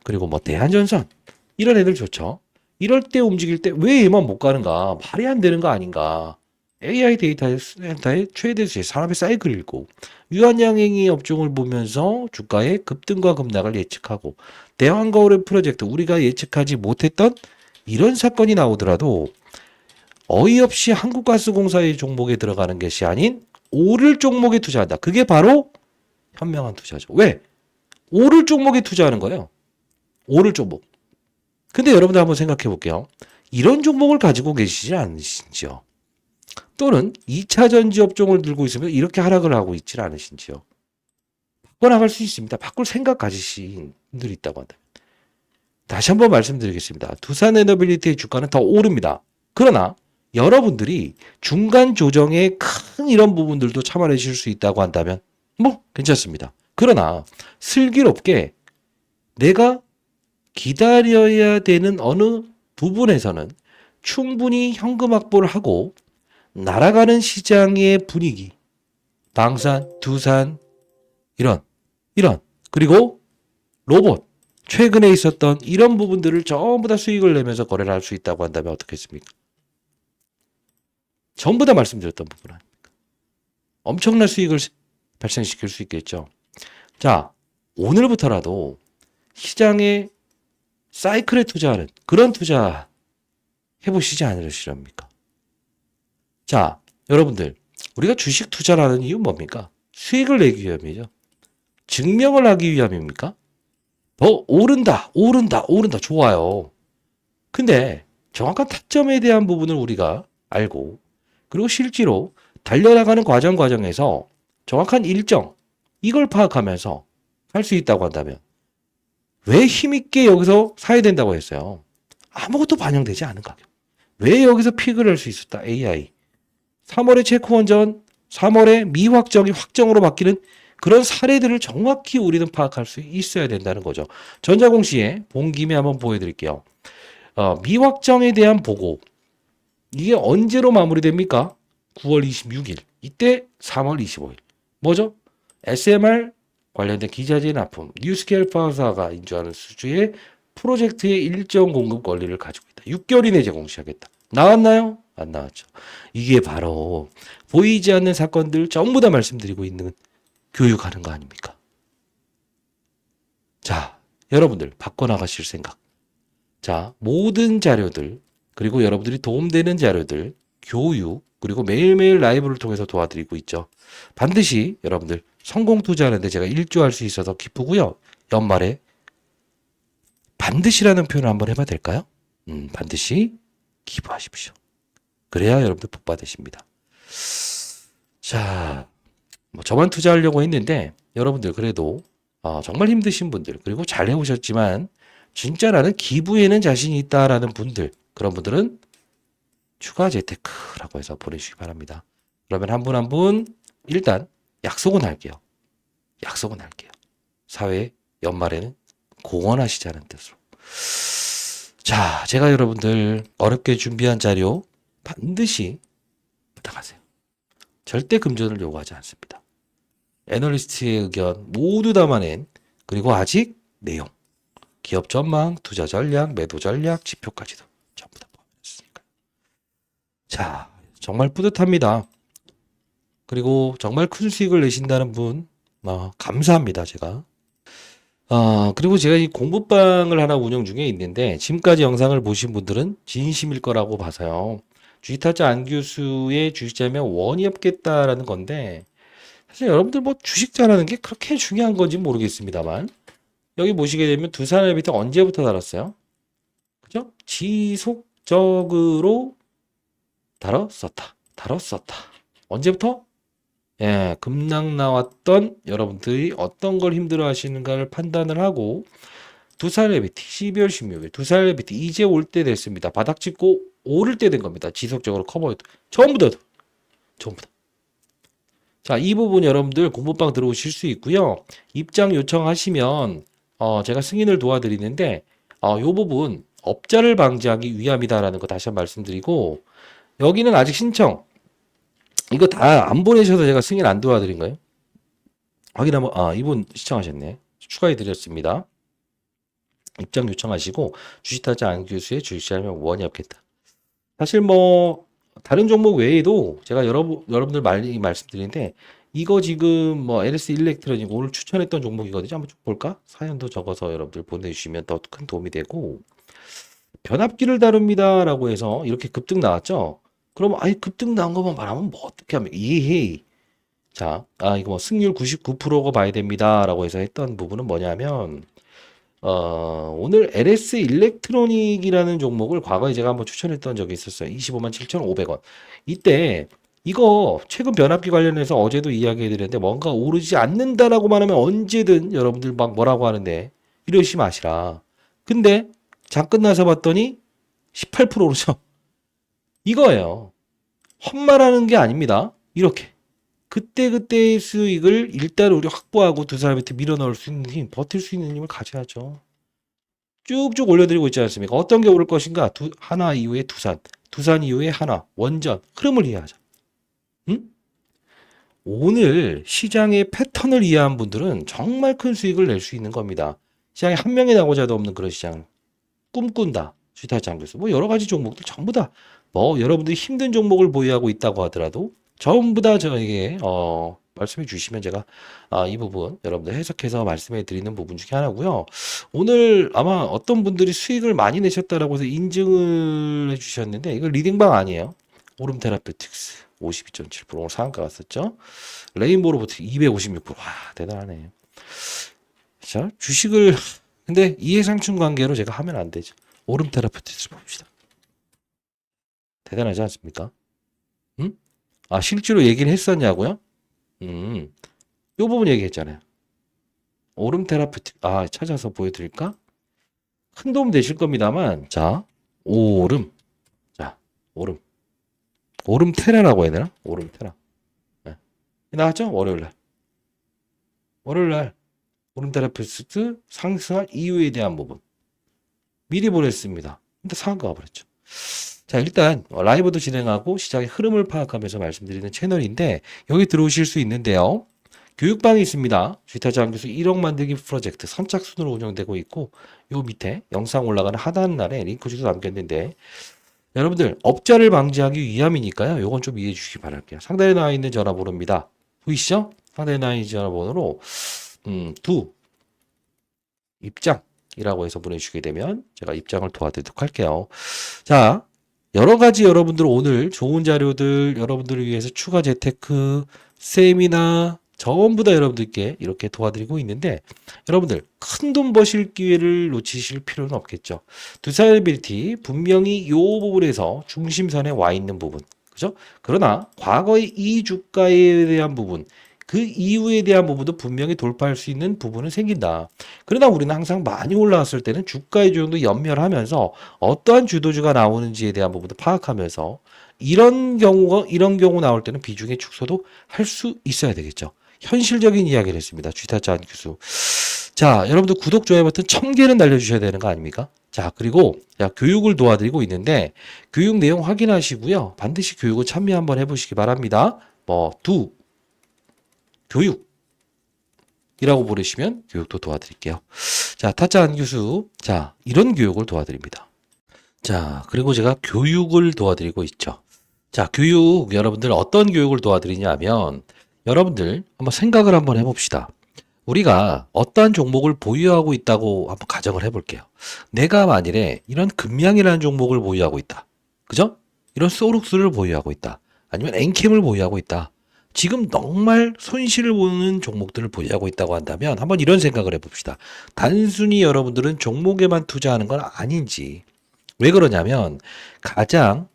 그리고 뭐 대한전선 이런 애들 좋죠. 이럴 때 움직일 때 왜 얘만 못 가는가? 말이 안 되는 거 아닌가? AI 데이터 센터의 최대 수혜 산업의 사이클을 읽고 유한양행의 업종을 보면서 주가의 급등과 급락을 예측하고 대왕거울의 프로젝트 우리가 예측하지 못했던 이런 사건이 나오더라도 어이없이 한국가스공사의 종목에 들어가는 것이 아닌 오를 종목에 투자한다. 그게 바로 현명한 투자죠. 왜? 오를 종목에 투자하는 거예요. 오를 종목. 근데 여러분들 한번 생각해 볼게요. 이런 종목을 가지고 계시지 않으신지요? 또는 2차 전지 업종을 들고 있으면 이렇게 하락을 하고 있지 않으신지요? 바꿔나갈 수 있습니다. 바꿀 생각 가지신 분들이 있다고 한다. 다시 한번 말씀드리겠습니다. 두산에너빌리티의 주가는 더 오릅니다. 그러나 여러분들이 중간 조정에 큰 이런 부분들도 참아내실 수 있다고 한다면 뭐 괜찮습니다. 그러나 슬기롭게 내가 기다려야 되는 어느 부분에서는 충분히 현금 확보를 하고 날아가는 시장의 분위기, 방산, 두산 이런 그리고 로봇 최근에 있었던 이런 부분들을 전부 다 수익을 내면서 거래를 할 수 있다고 한다면 어떻겠습니까? 전부 다 말씀드렸던 부분 아닙니까? 엄청난 수익을 발생시킬 수 있겠죠. 자, 오늘부터라도 시장에 사이클에 투자하는 그런 투자 해보시지 않으시렵니까? 자, 여러분들 우리가 주식 투자를 하는 이유는 뭡니까? 수익을 내기 위함이죠. 증명을 하기 위함입니까? 더 오른다 좋아요. 근데 정확한 타점에 대한 부분을 우리가 알고 그리고 실제로 달려나가는 과정에서 정확한 일정 이걸 파악하면서 할 수 있다고 한다면 왜 힘있게 여기서 사야 된다고 했어요? 아무것도 반영되지 않은 가격. 왜 여기서 픽을 할 수 있었다? AI. 3월에 체크원전, 3월에 미확정이 확정으로 바뀌는 그런 사례들을 정확히 우리는 파악할 수 있어야 된다는 거죠. 전자공시에 본 김에 한번 보여드릴게요. 미확정에 대한 보고. 이게 언제로 마무리됩니까? 9월 26일. 이때 3월 25일. 뭐죠? SMR 관련된 기자재 납품, 뉴스케일 파사가 인수하는 수주의 프로젝트의 일정 공급 권리를 가지고 있다. 6개월 이내 제공시하겠다. 나왔나요? 안 나왔죠. 이게 바로 보이지 않는 사건들 전부 다 말씀드리고 있는 교육하는 거 아닙니까? 자, 여러분들 바꿔나가실 생각. 자, 모든 자료들, 그리고 여러분들이 도움되는 자료들, 교육, 그리고 매일매일 라이브를 통해서 도와드리고 있죠. 반드시 여러분들 성공 투자하는데 제가 일조할 수 있어서 기쁘고요. 연말에 반드시라는 표현을 한번 해봐도 될까요? 반드시 기부하십시오. 그래야 여러분들 복 받으십니다. 자, 뭐 저만 투자하려고 했는데 여러분들 그래도 정말 힘드신 분들, 그리고 잘 해오셨지만 진짜 나는 기부에는 자신이 있다라는 분들, 그런 분들은 추가 재테크라고 해서 보내주시기 바랍니다. 그러면 한 분 한 분 일단 약속은 할게요. 약속은 할게요. 사회 연말에는 공헌하시자는 뜻으로. 자, 제가 여러분들 어렵게 준비한 자료 반드시 부탁하세요. 절대 금전을 요구하지 않습니다. 애널리스트의 의견 모두 담아낸, 그리고 아직 내용, 기업 전망, 투자 전략, 매도 전략, 지표까지도 전부 다 포함했으니까. 자, 정말 뿌듯합니다. 그리고 정말 큰 수익을 내신다는 분 감사합니다, 제가. 그리고 제가 이 공부방을 하나 운영 중에 있는데 지금까지 영상을 보신 분들은 진심일 거라고 봐서요. 주식타짜 안 교수의 주식자면 원이 없겠다라는 건데, 사실 여러분들 뭐 주식 잘하는 게 그렇게 중요한 건지 모르겠습니다만, 여기 보시게 되면 두산헬비트 언제부터 달았어요? 그죠? 지속적으로 달았었다. 언제부터? 예, 급락 나왔던 여러분들이 어떤 걸 힘들어 하시는가를 판단을 하고, 두산헬비트 12월 16일 두산헬비트 이제 올 때 됐습니다. 바닥 찍고 오를 때 된 겁니다. 지속적으로 커버해도 전부 다. 자, 이 부분 여러분들 공부방 들어오실 수 있고요. 입장 요청하시면 제가 승인을 도와드리는데 요 부분 업자를 방지하기 위함이다라는 거 다시 한번 말씀드리고, 여기는 아직 신청 이거 다 안 보내셔서 제가 승인 안 도와드린 거예요. 확인 한번. 이분 시청하셨네. 추가해 드렸습니다. 입장 요청하시고 주식타짜 안 교수의 주식시하면 원이 없겠다. 사실 뭐 다른 종목 외에도 제가 여러분들 많이 말씀드리는데, 이거 지금 뭐 LS 일렉트로닉 오늘 추천했던 종목이거든요. 한번 좀 볼까? 사연도 적어서 여러분들 보내주시면 더 큰 도움이 되고, 변압기를 다룹니다라고 해서 이렇게 급등 나왔죠. 그럼 급등 나온 것만 말하면 뭐 어떻게 하면 이해. 자, 이거 뭐 승률 99%가 봐야 됩니다라고 해서 했던 부분은 뭐냐면, 오늘 LS 일렉트로닉이라는 종목을 과거에 제가 한번 추천했던 적이 있었어요. 25만 7,500원. 이때 이거 최근 변압기 관련해서 어제도 이야기해 드렸는데, 뭔가 오르지 않는다라고만 하면 언제든 여러분들 막 뭐라고 하는데 이러시 마시라. 근데 장 끝나서 봤더니 18% 오르죠. 이거예요. 헛말하는 게 아닙니다. 이렇게 그때그때의 수익을 일단 우리 확보하고 두산헬비트 밀어넣을 수 있는 힘, 버틸 수 있는 힘을 가져야죠. 쭉쭉 올려드리고 있지 않습니까? 어떤 게 오를 것인가? 하나 이후에 두산 이후에 하나, 원전, 흐름을 이해하자. 응? 오늘 시장의 패턴을 이해한 분들은 정말 큰 수익을 낼 수 있는 겁니다. 시장에 한 명의 나고자도 없는 그런 시장 꿈꾼다. 주식타짜 안 교수. 뭐 여러 가지 종목들 전부 다 뭐 여러분들이 힘든 종목을 보유하고 있다고 하더라도 전부 다 저에게 말씀해 주시면 제가 이 부분 여러분들 해석해서 말씀해 드리는 부분 중에 하나고요. 오늘 아마 어떤 분들이 수익을 많이 내셨다라고 해서 인증을 해 주셨는데, 이거 리딩방 아니에요. 오름 테라피틱스 52.7% 오늘 상한가 갔었죠. 레인보우 로보틱 256%. 와, 대단하네. 자, 주식을 근데 이해상충 관계로 제가 하면 안 되죠. 오름 테라피틱스 봅시다. 대단하지 않습니까? 응? 실제로 얘기를 했었냐고요? 요 부분 얘기했잖아요. 오름 테라피틱, 찾아서 보여드릴까? 큰 도움 되실 겁니다만, 자, 오름. 자, 오름. 오름 테라라고 해야 되나? 오름 테라. 네. 나왔죠? 월요일날. 오름 테라피틱스 상승할 이유에 대한 부분. 미리 보냈습니다. 근데 상한가 가버렸죠. 자, 일단 라이브도 진행하고 시장의 흐름을 파악하면서 말씀드리는 채널인데, 여기 들어오실 수 있는데요. 교육방이 있습니다. 주타장 교수 1억 만들기 프로젝트 선착순으로 운영되고 있고 요 밑에 영상 올라가는 하단 날에 링크 주소 남겼는데 여러분들 업자를 방지하기 위함이니까요. 요건 좀 이해해 주시기 바랄게요. 상단에 나와 있는 전화번호입니다. 보이시죠? 상단에 나와 있는 전화번호로 두 입장이라고 해서 보내주시게 되면 제가 입장을 도와드리도록 할게요. 자, 여러 가지 여러분들 오늘 좋은 자료들 여러분들을 위해서 추가 재테크, 세미나 전부 다 여러분들께 이렇게 도와드리고 있는데 여러분들 큰돈 버실 기회를 놓치실 필요는 없겠죠. 두사일빌티 분명히 이 부분에서 중심선에 와 있는 부분, 그죠? 그러나 과거의 이 주가에 대한 부분, 그 이후에 대한 부분도 분명히 돌파할 수 있는 부분은 생긴다. 그러나 우리는 항상 많이 올라왔을 때는 주가의 조정도 연멸하면서 어떠한 주도주가 나오는지에 대한 부분도 파악하면서 이런 경우 나올 때는 비중의 축소도 할 수 있어야 되겠죠. 현실적인 이야기를 했습니다. 쥐타짜 교수. 자, 여러분들 구독, 좋아요 버튼 1000개는 날려주셔야 되는 거 아닙니까? 자, 그리고 교육을 도와드리고 있는데 교육 내용 확인하시고요. 반드시 교육을 참여 한번 해보시기 바랍니다. 교육이라고 부르시면 교육도 도와드릴게요. 자, 타짜 교수. 자, 이런 교육을 도와드립니다. 자, 그리고 제가 교육을 도와드리고 있죠. 자, 교육, 여러분들 어떤 교육을 도와드리냐 하면 여러분들 한번 생각을 한번 해봅시다. 우리가 어떠한 종목을 보유하고 있다고 한번 가정을 해볼게요. 내가 만일에 이런 금양이라는 종목을 보유하고 있다. 그죠? 이런 소룩스를 보유하고 있다. 아니면 엔캠을 보유하고 있다. 지금 정말 손실을 보는 종목들을 보유하고 있다고 한다면 한번 이런 생각을 해봅시다. 단순히 여러분들은 종목에만 투자하는 건 아닌지. 왜 그러냐면 가장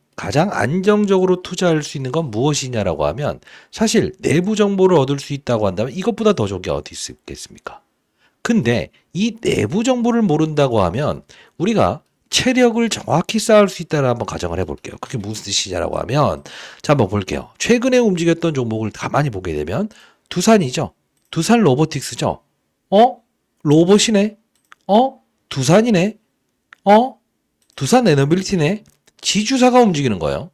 안정적으로 투자할 수 있는 건 무엇이냐라고 하면 사실 내부 정보를 얻을 수 있다고 한다면 이것보다 더 좋은 게 어디 있겠습니까? 근데 이 내부 정보를 모른다고 하면 우리가 체력을 정확히 쌓을 수 있다는 한번 가정을 해볼게요. 그게 무슨 뜻이냐라고 하면 자 한번 볼게요. 최근에 움직였던 종목을 가만히 보게 되면 두산이죠. 두산 로보틱스죠. 로봇이네. 두산이네. 두산 에너빌리티네. 지주사가 움직이는 거예요.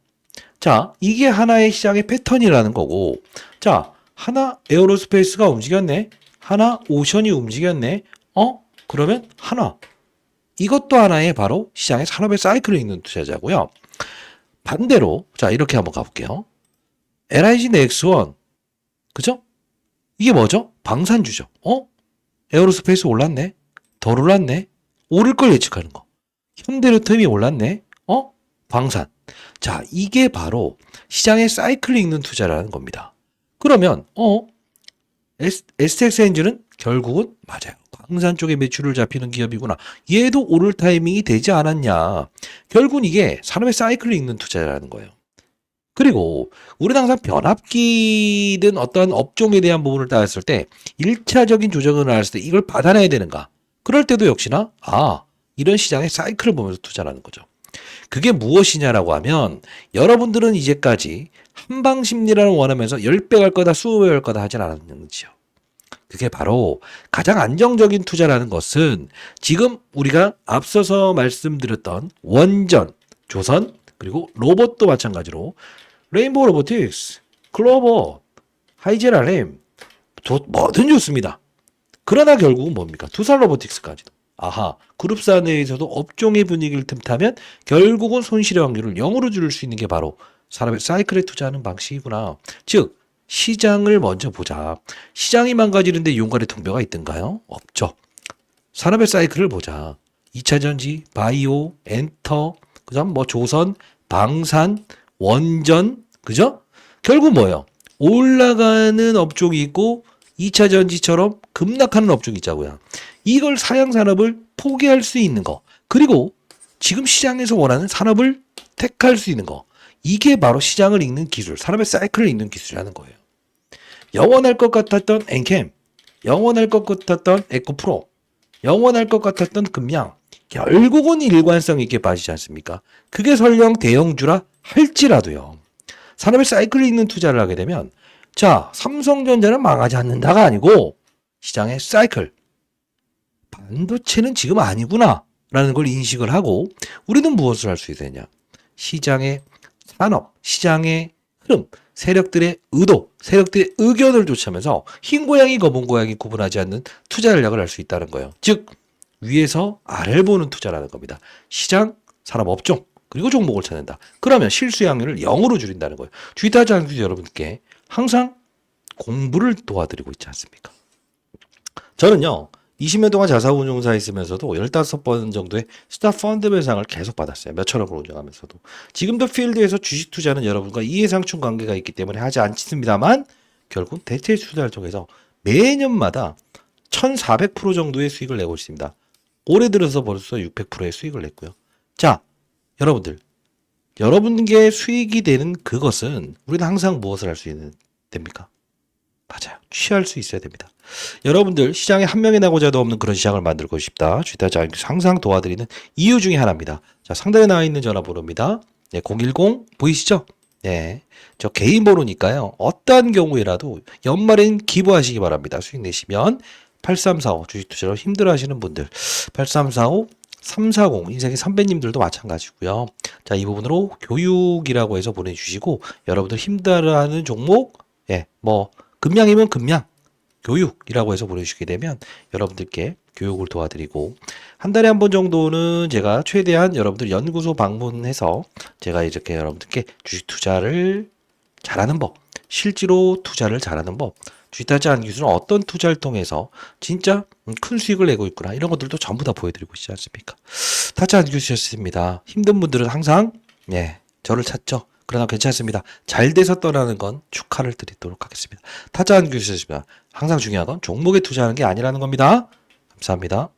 자, 이게 하나의 시장의 패턴이라는 거고, 자, 하나 에어로스페이스가 움직였네. 하나 오션이 움직였네. 그러면 하나. 이것도 하나의 바로 시장의 산업의 사이클을 읽는 투자자고요. 반대로, 자, 이렇게 한번 가볼게요. LIG 넥스원. 그죠? 이게 뭐죠? 방산주죠. 에어로스페이스 올랐네. 덜 올랐네. 오를 걸 예측하는 거. 현대로템이 올랐네. 방산. 자, 이게 바로 시장의 사이클을 읽는 투자라는 겁니다. 그러면 STX 엔진은 결국은 맞아요. 방산 쪽에 매출을 잡히는 기업이구나. 얘도 오를 타이밍이 되지 않았냐. 결국은 이게 산업의 사이클을 읽는 투자라는 거예요. 그리고 우리는 항상 변압기든 어떠한 업종에 대한 부분을 따졌을 때 1차적인 조정을 나왔을 때 이걸 받아내야 되는가. 그럴 때도 역시나 이런 시장의 사이클을 보면서 투자라는 거죠. 그게 무엇이냐라고 하면 여러분들은 이제까지 한방심리라는 원하면서 10배 갈 거다 20배 갈 거다 하진 않았는지요. 그게 바로 가장 안정적인 투자라는 것은 지금 우리가 앞서서 말씀드렸던 원전, 조선, 그리고 로봇도 마찬가지로 레인보우 로보틱스, 클로버, 하이제라렘 뭐든 좋습니다. 그러나 결국은 뭡니까? 두산 로보틱스까지도. 그룹사 내에서도 업종의 분위기를 틈타면 결국은 손실의 확률을 0으로 줄일 수 있는 게 바로 산업의 사이클에 투자하는 방식이구나. 즉 시장을 먼저 보자. 시장이 망가지는데 용가의 통배가 있던가요? 없죠. 산업의 사이클을 보자. 2차전지, 바이오, 엔터, 그다음 조선, 방산, 원전, 그죠? 결국 뭐예요? 올라가는 업종이 있고 2차 전지처럼 급락하는 업종이 있자고요. 이걸 사양산업을 포기할 수 있는 거. 그리고 지금 시장에서 원하는 산업을 택할 수 있는 거. 이게 바로 시장을 읽는 기술, 산업의 사이클을 읽는 기술이라는 거예요. 영원할 것 같았던 엔캠, 영원할 것 같았던 에코프로, 영원할 것 같았던 금양. 결국은 일관성 있게 빠지지 않습니까? 그게 설령 대형주라 할지라도요. 산업의 사이클을 읽는 투자를 하게 되면 자, 삼성전자는 망하지 않는다가 아니고 시장의 사이클, 반도체는 지금 아니구나 라는 걸 인식을 하고 우리는 무엇을 할 수 있느냐. 시장의 산업, 시장의 흐름, 세력들의 의도, 세력들의 의견을 조치하면서 흰 고양이, 검은 고양이 구분하지 않는 투자 전략을 할 수 있다는 거예요. 즉 위에서 아래를 보는 투자라는 겁니다. 시장, 산업 업종, 그리고 종목을 찾는다. 그러면 실수의 확률을 0으로 줄인다는 거예요. 주의하지 않고 여러분께 항상 공부를 도와드리고 있지 않습니까? 저는요. 20년 동안 자사운용사에 있으면서도 15번 정도의 스타 펀드 배상을 계속 받았어요. 몇천억을 운영하면서도. 지금도 필드에서 주식 투자는 여러분과 이해상충 관계가 있기 때문에 하지 않습니다만 결국 대체 투자를 통해서 매년마다 1400% 정도의 수익을 내고 있습니다. 올해 들어서 벌써 600%의 수익을 냈고요. 자, 여러분들. 여러분께 수익이 되는 그것은 우리는 항상 무엇을 할 수 있는 됩니까? 맞아요. 취할 수 있어야 됩니다. 여러분들 시장에 한 명이 나고자도 없는 그런 시장을 만들고 싶다. 주식투자 항상 도와드리는 이유 중에 하나입니다. 자, 상단에 나와 있는 전화번호입니다. 네, 010 보이시죠? 네, 저 개인 번호니까요. 어떠한 경우에라도 연말엔 기부하시기 바랍니다. 수익 내시면 8345 주식투자로 힘들어하시는 분들 8345 340 인생의 선배님들도 마찬가지고요. 자, 이 부분으로 교육이라고 해서 보내주시고 여러분들 힘들어하는 종목 뭐 금양이면 금양 교육이라고 해서 보내주시게 되면 여러분들께 교육을 도와드리고 한 달에 한 번 정도는 제가 최대한 여러분들 연구소 방문해서 제가 이렇게 여러분들께 주식 투자를 잘하는 법, 실제로 투자를 잘하는 법, 주식 투자 하는 기술은 어떤 투자를 통해서 진짜 큰 수익을 내고 있구나 이런 것들도 전부 다 보여드리고 있지 않습니까? 타짜 안 교수셨습니다. 힘든 분들은 항상 저를 찾죠. 그러나 괜찮습니다. 잘 돼서 떠나는 건 축하를 드리도록 하겠습니다. 타짜 안 교수셨습니다. 항상 중요한 건 종목에 투자하는 게 아니라는 겁니다. 감사합니다.